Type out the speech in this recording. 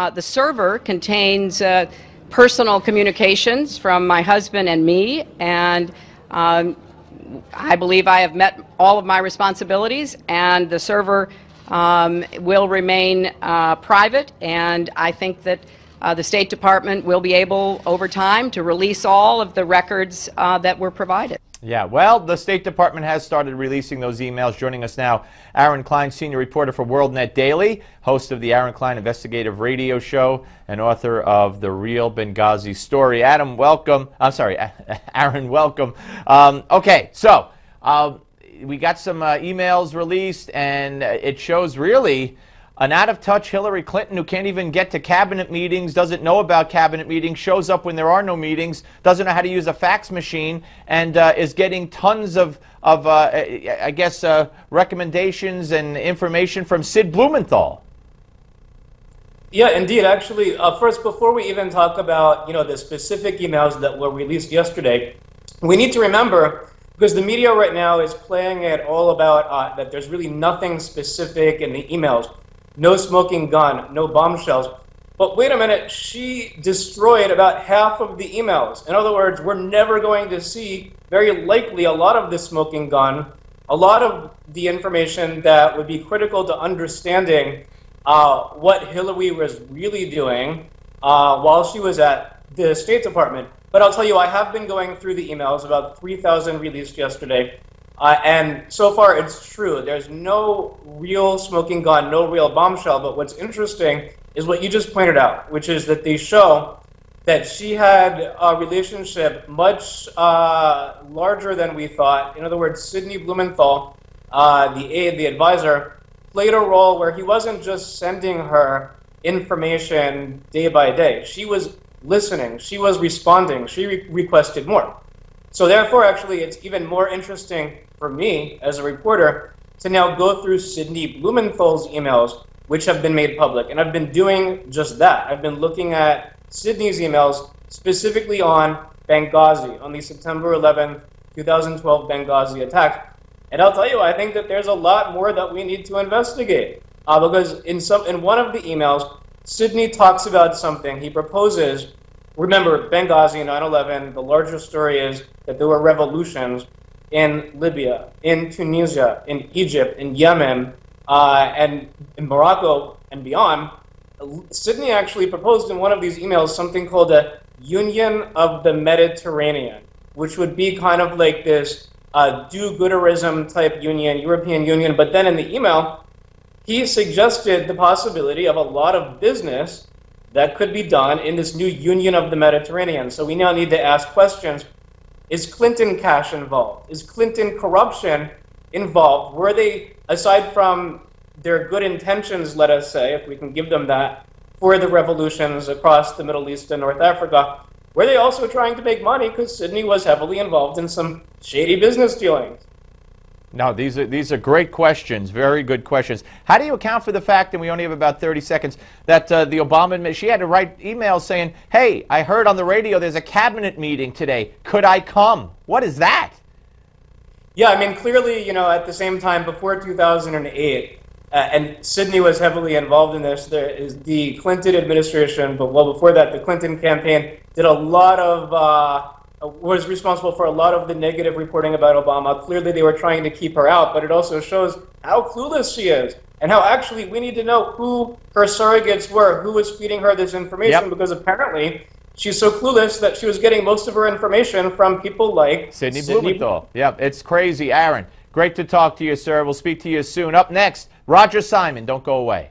The server contains personal communications from my husband and me, and I believe I have met all of my responsibilities, and the server will remain private, and I think that the State Department will be able, over time, to release all of the records that were provided. Yeah, well, the State Department has started releasing those emails. Joining us now, Aaron Klein, senior reporter for WorldNet Daily, host of the Aaron Klein Investigative Radio Show, and author of the Real Benghazi Story. Adam, welcome. I'm sorry, Aaron, welcome. Okay, so we got some emails released, and it shows really an out-of-touch Hillary Clinton who can't even get to cabinet meetings, doesn't know about cabinet meetings, shows up when there are no meetings, doesn't know how to use a fax machine, and is getting tons of I guess, recommendations and information from Sid Blumenthal. Yeah, indeed. Actually, first, before we even talk about, the specific emails that were released yesterday, we need to remember, because the media right now is playing it all about that there's really nothing specific in the emails. No smoking gun, no bombshells. But wait a minute, she destroyed about half of the emails. In other words, we're never going to see, very likely, a lot of the smoking gun, a lot of the information that would be critical to understanding what Hillary was really doing while she was at the State Department. But I'll tell you, I have been going through the emails, about 3,000 released yesterday. And so far, it's true. There's no real smoking gun, no real bombshell. But what's interesting is what you just pointed out, which is that they show that she had a relationship much larger than we thought. In other words, Sidney Blumenthal, the aide, the advisor, played a role where he wasn't just sending her information day by day. She was listening. She was responding. She requested more. So therefore, actually, it's even more interesting for me as a reporter to now go through Sidney Blumenthal's emails, which have been made public. And I've been doing just that. I've been looking at Sidney's emails specifically on Benghazi, on the September 11th, 2012 Benghazi attack. And I'll tell you, I think that there's a lot more that we need to investigate. Because in one of the emails, Sidney talks about something. He proposes, remember, Benghazi, 9/11, the larger story is that there were revolutions in Libya, in Tunisia, in Egypt, in Yemen, and in Morocco and beyond. Sidney actually proposed in one of these emails something called a Union of the Mediterranean, which would be kind of like this do-gooderism type union, European Union. But then in the email, he suggested the possibility of a lot of business that could be done in this new Union of the Mediterranean. So we now need to ask questions. Is Clinton cash involved? Is Clinton corruption involved? Were they, aside from their good intentions, let us say, if we can give them that, for the revolutions across the Middle East and North Africa, were they also trying to make money? Because Sidney was heavily involved in some shady business dealings. No, these are great questions, very good questions. How do you account for the fact, and we only have about 30 seconds, that the Obama, she had to write emails saying, hey, I heard on the radio there's a cabinet meeting today. Could I come? What is that? Yeah, I mean, clearly, at the same time, before 2008, and Sidney was heavily involved in this, there is the Clinton administration, but well before that, the Clinton campaign did a lot of was responsible for a lot of the negative reporting about Obama. Clearly, they were trying to keep her out, but it also shows how clueless she is and how actually we need to know who her surrogates were, who was feeding her this information, because apparently she's so clueless that she was getting most of her information from people like Sidney Blumenthal. Yep, it's crazy. Aaron, great to talk to you, sir. We'll speak to you soon. Up next, Roger Simon. Don't go away.